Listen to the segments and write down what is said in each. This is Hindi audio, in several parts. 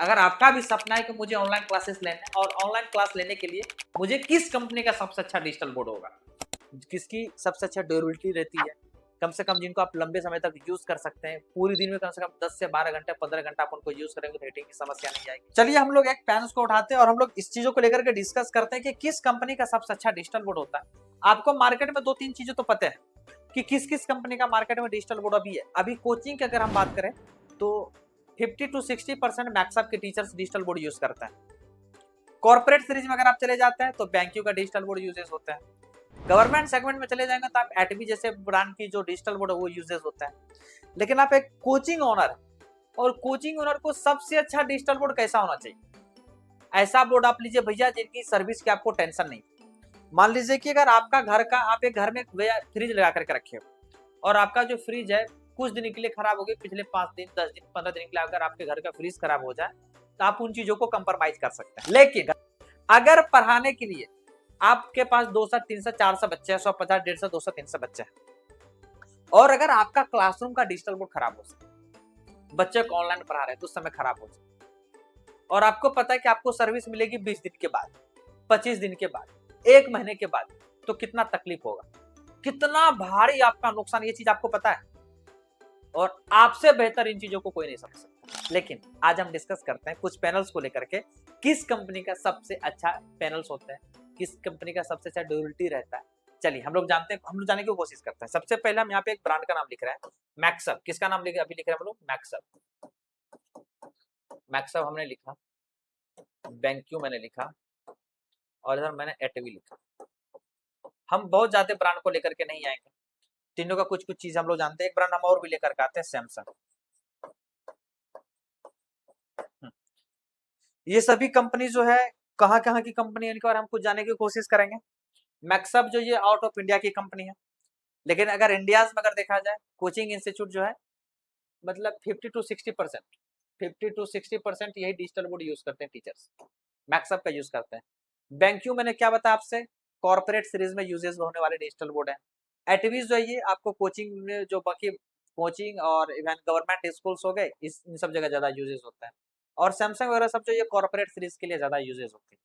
अगर आपका भी सपना है कि मुझे ऑनलाइन क्लासेस लेना है और ऑनलाइन क्लास लेने के लिए मुझे किस कंपनी का सबसे अच्छा डिजिटल बोर्ड होगा, किसकी सबसे अच्छा ड्यूरेबिलिटी रहती है, कम से कम जिनको आप लंबे समय तक यूज कर सकते हैं, पूरी दिन में कम से कम 10 से 12 घंटे 15 घंटा आप उनको यूज करेंगे तो हीटिंग की समस्या नहीं आएगी। चलिए हम लोग एक पेन को उठाते हैं और हम लोग इस चीजों को लेकर के डिस्कस करते हैं कि किस कंपनी का सबसे अच्छा डिजिटल बोर्ड होता है। आपको मार्केट में 2-3 चीजें तो पता है कि किस किस कंपनी का मार्केट में डिजिटल बोर्ड अभी है। अभी कोचिंग की अगर हम बात करें तो 50-60% मैक्सअप के टीचर्स डिजिटल बोर्ड यूज करते हैं। कॉर्पोरेट सीरीज में अगर आप चले जाते हैं तो बैंकिंग का डिजिटल बोर्ड यूजेस होता है। गवर्नमेंट सेगमेंट में चले जाएंगे तो आप एटबी जैसे ब्रांड की जो डिजिटल बोर्ड है वो यूजेस होता है। लेकिन आप एक कोचिंग ओनर और कोचिंग ओनर को सबसे अच्छा डिजिटल बोर्ड कैसा होना चाहिए, ऐसा बोर्ड आप लीजिए भैया जिनकी सर्विस की आपको टेंशन नहीं। मान लीजिए कि अगर आपका घर का आप एक घर में फ्रिज लगा करके रखे हो और आपका जो फ्रिज है कुछ दिन के लिए खराब हो गई, पिछले 5 दिन 10 दिन 15 दिन के लिए अगर आपके घर का फ्रिज खराब हो जाए तो आप उन चीजों को कंप्रोमाइज कर सकते हैं। लेकिन अगर पढ़ाने के लिए आपके पास 200 300 400 बच्चे हैं, 150 150 200 300 बच्चे हैं और अगर आपका क्लासरूम का डिजिटल बोर्ड खराब हो जाए, बच्चे को ऑनलाइन पढ़ा रहे हैं तो उस समय खराब हो जाए और आपको पता है कि आपको सर्विस मिलेगी 20 दिन के बाद, 25 दिन के बाद, 1 महीने के बाद, तो कितना तकलीफ होगा, कितना भारी आपका नुकसान, ये चीज आपको पता है और आपसे बेहतर इन चीजों को कोई नहीं समझ सकता। लेकिन आज हम डिस्कस करते हैं कुछ पैनल्स को लेकर के, किस कंपनी का सबसे अच्छा पैनल्स होता है, किस कंपनी का सबसे अच्छा ड्यूरेबिलिटी रहता है। चलिए हम लोग जानते हैं, हम लोग जानने की कोशिश करते हैं। सबसे पहले हम यहाँ पे एक ब्रांड का नाम लिख रहे हैं, मैक्सअप। किसका नाम अभी लिख रहे हैं हम लोग? मैक्सअप। मैक्सअप हमने लिखा, बैंक्यू मैंने लिखा और इधर मैंने एटवी लिखा। हम बहुत ज्यादा ब्रांड को लेकर के नहीं आएंगे, तीनों का कुछ कुछ चीज हम लोग जानते हैं। एक ब्रांड हम और भी लेकर के आते हैं, सैमसंग। ये सभी कंपनी जो है कहाँ कहाँ की कंपनी है इनके बारे में हम कुछ जानने की कोशिश करेंगे। मैक्सअप जो ये आउट ऑफ इंडिया की कंपनी है, लेकिन अगर इंडिया में अगर देखा जाए कोचिंग इंस्टीट्यूट जो है मतलब 50-60% यही डिजिटल बोर्ड यूज करते हैं टीचर्स, मैक्सअप का यूज करते हैं। बैंक्यू मैंने क्या बताया आपसे, कॉर्पोरेट सीरीज में यूजेस होने वाले डिजिटल बोर्ड है। एटवीज जो है ये आपको कोचिंग में जो बाकी कोचिंग और इवन गवर्नमेंट स्कूल्स हो गए इन सब जगह ज्यादा यूजेस होता है। और सैमसंग वगैरह सब जो ये कॉर्पोरेट सीरीज के लिए ज्यादा यूजेस होती है।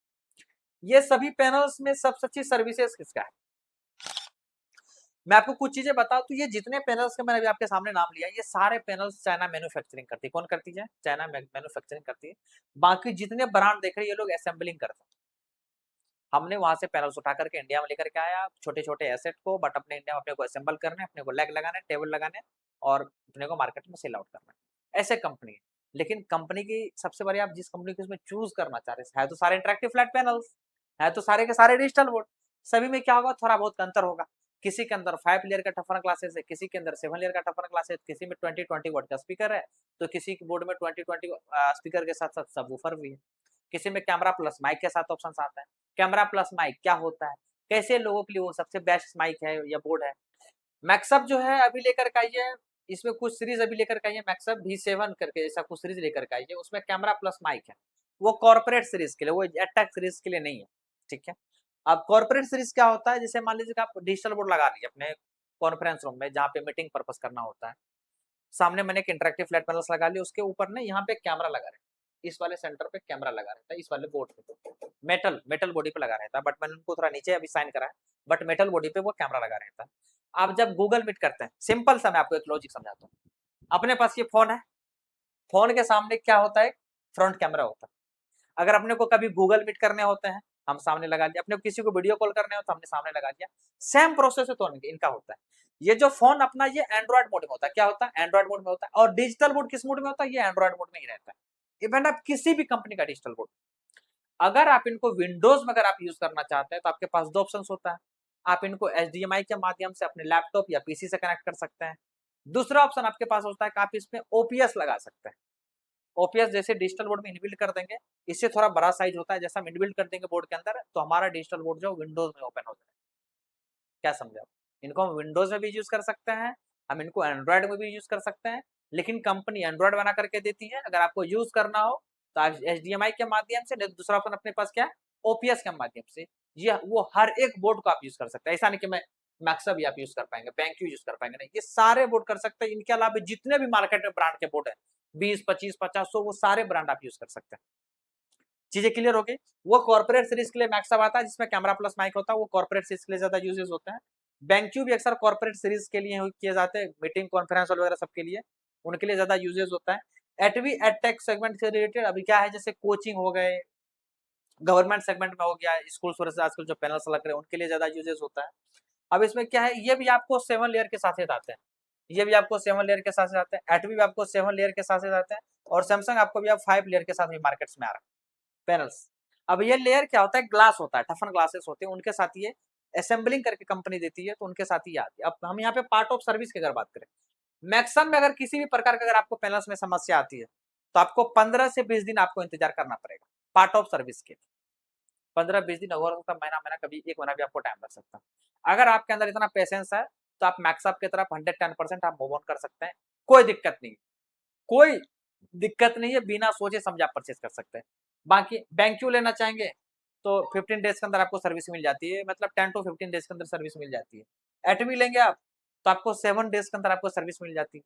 ये सभी पैनल्स में सबसे अच्छी सर्विसेज किसका है, मैं आपको कुछ चीजें बताऊं तो ये जितने पैनल्स के मैंने अभी आपके सामने नाम लिया, ये सारे पैनल्स चाइना मैन्युफैक्चरिंग करती है। कौन करती है? चाइना मैन्युफैक्चरिंग करती है। बाकी जितने ब्रांड देख रहे हैं ये लोग असेंबलिंग करते हैं। हमने वहां से पैनल्स उठा करके इंडिया में लेकर के आया, छोटे छोटे एसेट को, बट अपने इंडिया में अपने को असेंबल करने, अपने को लेग लगाने, टेबल लगाने और अपने को मार्केट में सेल आउट करना है। ऐसे कंपनी है। लेकिन कंपनी की सबसे बड़ी, आप जिस कंपनी को इसमें चूज करना चाह रहे हैं, तो सारे इंटरेक्टिव फ्लैट पैनल्स है, तो सारे के सारे डिजिटल बोर्ड। सभी में क्या होगा, थोड़ा बहुत अंतर होगा। किसी के अंदर 5 लेयर का टफन क्लासेस है, किसी के अंदर 7 लेयर का टफन क्लास है, किसी में 20-20 वाट का स्पीकर है, तो किसी बोर्ड में 20-20 स्पीकर के साथ साथ सबवूफर भी है। किसी में कैमरा प्लस माइक के साथ ऑप्शन आता है। कैमरा प्लस माइक क्या होता है, कैसे लोगों के लिए वो सबसे बेस्ट माइक है या बोर्ड है। मैक्सअप जो है अभी लेकर के आई है, इसमें कुछ सीरीज अभी लेकर के आई है, मैक्सअप V7 करके ऐसा कुछ सीरीज लेकर के आई है, उसमें कैमरा प्लस माइक है। वो कॉर्पोरेट सीरीज के लिए, वो अटैक सीरीज के लिए नहीं है, ठीक है। अब कॉर्पोरेट सीरीज क्या होता है, जैसे मान लीजिए कि आप डिजिटल बोर्ड लगा लीजिए अपने कॉन्फ्रेंस रूम में जहाँ पे मीटिंग पर्पस करना होता है। सामने मैंने एक इंटरेक्टिव फ्लैट पैनल्स लगा लिया, उसके ऊपर ना यहाँ पे कैमरा लगा रहता है, इस वाले सेंटर पे कैमरा लगा रहता है, इस वाले बोर्ड पे मेटल बॉडी पे लगा रहता है, बट मैंने उनको थोड़ा नीचे अभी साइन करा है, बट मेटल बॉडी पे वो कैमरा लगा रहता है। आप जब गूगल मीट करते हैं, सिंपल सा मैं आपको एक लॉजिक समझाता हूँ। अपने पास ये फोन है, फोन के सामने क्या होता है, फ्रंट कैमरा होता है। अगर अपने को कभी गूगल मीट करने होते हैं, हम सामने लगा लिया, अपने को किसी को वीडियो कॉल करने हो तो हमने सामने लगा लिया, सेम प्रोसेस है तो इनका होता है। ये जो फोन अपना ये एंड्रॉइड मोड में होता है, क्या होता है, एंड्रॉइड मोड में होता है। और डिजिटल बोर्ड किस मोड में होता है, ये एंड्रॉइड मोड में ही रहता है। इवन आप किसी भी कंपनी का डिजिटल बोर्ड, अगर आप इनको विंडोज में अगर आप यूज करना चाहते हैं तो आपके पास 2 ऑप्शन होता है। आप इनको HDMI के माध्यम से अपने लैपटॉप या पीसी से कनेक्ट कर सकते हैं। दूसरा ऑप्शन आपके पास होता है कि आप इसमें OPS लगा सकते हैं। OPS जैसे डिजिटल बोर्ड में इनबिल्ट कर देंगे, इससे थोड़ा बड़ा साइज होता है, जैसा हम इनबिल्ट कर देंगे बोर्ड के अंदर तो हमारा डिजिटल बोर्ड जो विंडोज में ओपन हो जाएगा। क्या समझे आप? इनको हम विंडोज में भी यूज कर सकते हैं, हम इनको एंड्रॉइड में भी यूज कर सकते हैं। लेकिन कंपनी एंड्रॉइड बना करके देती है, अगर आपको यूज करना हो तो आप HDMI के माध्यम से, दूसरा ऑप्शन अपने पास क्या है, OPS के माध्यम से। ये वो हर एक बोर्ड को आप यूज कर सकते हैं। ऐसा नहीं कि मैं मैक्सअप भी आप यूज कर पाएंगे, बैंक यूज कर पाएंगे, नहीं, ये सारे बोर्ड कर सकते हैं। इनके अलावा जितने भी मार्केट में ब्रांड के बोर्ड है 20, 25, 50, 100 वो सारे ब्रांड आप यूज कर सकते हैं। चीजें क्लियर हो गई। वो कॉर्पोरेट सीरीज के लिए मैक्सअप आता है जिसमें कैमरा प्लस माइक होता है, वो कॉर्पोरेट सीरीज के लिए ज्यादा यूजेस होता है। बैंक्यू भी अक्सर कॉर्पोरेट सीरीज के लिए किए जाते हैं, मीटिंग कॉन्फ्रेंस वगैरह सबके लिए, उनके लिए ज्यादा यूजेस होता है। एटवी एडटेक सेगमेंट से रिलेटेड अभी क्या है, जैसे कोचिंग हो गए, गवर्नमेंट सेगमेंट में हो गया, स्कूल वगैरह आजकल जो पैनल्स लग रहे हैं उनके लिए ज्यादा यूजेस होता है। अब इसमें क्या है, ये भी आपको 7 लेयर के साथ आते हैं, ये भी आपको 7 लेयर के साथ आते हैं, एटवी भी आपको 7 लेयर के साथ आते हैं, और सैमसंग आपको भी अब 5 लेयर के साथ भी मार्केट्स में आ रहा है पैनल्स। अब ये लेयर क्या होता है, ग्लास होता है, टफन ग्लासेस होते हैं, उनके साथ ये असेंबलिंग करके कंपनी देती है, तो उनके साथ ही आती है। अब हम यहाँ पे पार्ट ऑफ सर्विस की अगर बात करें, मैक्सिमम में अगर किसी भी प्रकार का अगर आपको पैनल्स में समस्या आती है तो आपको 15 से 20 दिन आपको इंतजार करना पड़ेगा पार्ट ऑफ सर्विस के। 15-20 दिन और सकता, महीना महीना, कभी 1 महीना भी आपको टाइम लग सकता है। अगर आपके अंदर इतना पेशेंस है तो आप मैक्सअप की तरफ 110% आप मूव ऑन कर सकते हैं, कोई दिक्कत नहीं, कोई दिक्कत नहीं है, बिना सोचे समझे आप परचेज कर सकते हैं। बाकी बैंक्यू लेना चाहेंगे तो 15 डेज के अंदर आपको सर्विस मिल जाती है, मतलब 10 to 15 डेज के अंदर सर्विस मिल जाती है। एटवी लेंगे आप तो आपको 7 डेज के अंदर आपको सर्विस मिल जाती है।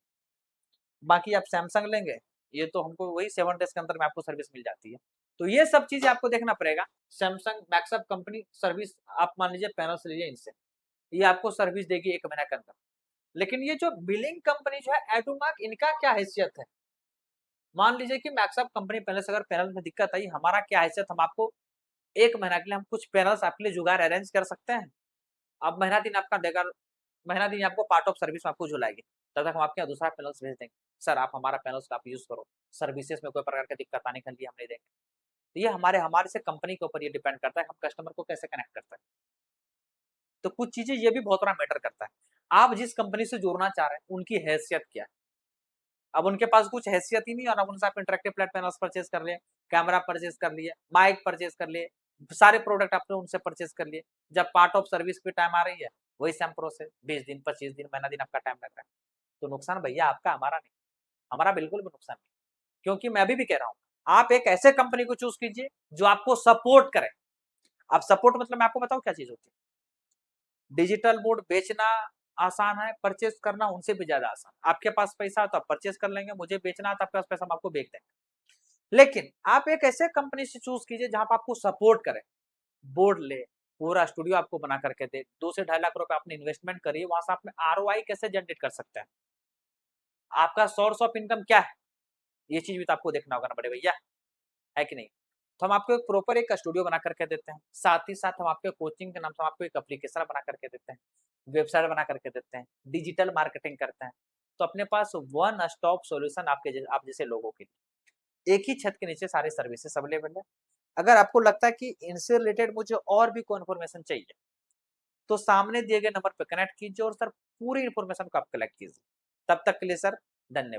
बाकी आप सैमसंग लेंगे, ये तो हमको वही 7 डेज के अंदर में आपको सर्विस मिल जाती है। तो ये सब चीजें आपको देखना पड़ेगा। सैमसंग मैक्सअप कंपनी सर्विस आप मान लीजिए पैनल्स लीजिए इनसे, ये आपको सर्विस देगी 1 महीना के अंदर। लेकिन ये जो बिलिंग कंपनी जो है एडुमार्क, इनका क्या हैसियत है, मान लीजिए कि मैक्सअप कंपनी पैनल से अगर पैनल में दिक्कत आई, हमारा क्या हैसियत, हम आपको 1 महीना के लिए हम कुछ पैनल्स आपके लिए जुगाड़ अरेंज कर सकते हैं। अब महीना दिन आपका देगा, महीना दिन आपको पार्ट ऑफ सर्विस में आपको झुलाएगी, तब तक हम आपके यहाँ दूसरा पैनल्स भेज देंगे, सर आप हमारा पैनल्स आप यूज करो, सर्विसेज में कोई प्रकार की दिक्कत आने के लिए हम नहीं देंगे। तो ये हमारे से कंपनी के ऊपर ये डिपेंड करता है हम कस्टमर को कैसे कनेक्ट करते हैं। तो कुछ चीजें ये भी बहुत बड़ा मैटर करता है, आप जिस कंपनी से जुड़ना चाह रहे हैं उनकी हैसियत क्या है। अब उनके पास कुछ हैसियत ही नहीं और अब उनसे आप इंटरेक्टिव फ्लैट पैनल्स परचेज कर लिए, कैमरा परचेज कर लिए, माइक परचेज कर लिए, सारे प्रोडक्ट आपने उनसे परचेज कर लिए। जब पार्ट ऑफ सर्विस की टाइम आ रही है, वही सेम प्रोसेस, 20 दिन, 25 दिन, महीना दिन आपका टाइम लग रहा है। तो नुकसान भैया आपका, हमारा नहीं, हमारा बिल्कुल भी नुकसान नहीं। क्योंकि मैं अभी भी कह रहा हूँ, आप एक ऐसे कंपनी को चूज कीजिए जो आपको सपोर्ट करे। अब सपोर्ट मतलब मैं आपको बताऊं क्या चीज होती है, डिजिटल बोर्ड बेचना आसान है, परचेज करना उनसे भी ज्यादा आसान। आपके पास पैसा है तो आप परचेज कर लेंगे, मुझे बेचना है तो आपके पास पैसा, हम आपको बेच देंगे। लेकिन आप एक ऐसे कंपनी से चूज कीजिए जहां पर आपको सपोर्ट करे, बोर्ड ले, पूरा स्टूडियो आपको बना करके दे, 2 से 2.5 लाख रुपए आपने इन्वेस्टमेंट करिए, वहां से आपने आरओआई कैसे जनरेट कर सकते हैं, आपका सोर्स ऑफ इनकम क्या है, ये चीज भी तो आपको देखना होगा ना बड़े भैया, है कि नहीं। तो हम आपको एक प्रॉपर एक स्टूडियो बना करके देते हैं, साथ ही साथ हम आपके कोचिंग के नाम से आपको एक एप्लीकेशन बना करके देते हैं, वेबसाइट बना करके देते हैं, डिजिटल मार्केटिंग करते हैं। तो अपने पास वन स्टॉप सॉल्यूशन आपके आप जैसे लोगों के लिए, एक ही छत के नीचे सारे सर्विसेज अवेलेबल है। अगर आपको लगता है कि इनसे रिलेटेड मुझे और भी कोई इन्फॉर्मेशन चाहिए तो सामने दिए गए नंबर पर कनेक्ट कीजिए और सर पूरी इन्फॉर्मेशन को आप कलेक्ट कीजिए। तब तक के लिए सर धन्यवाद।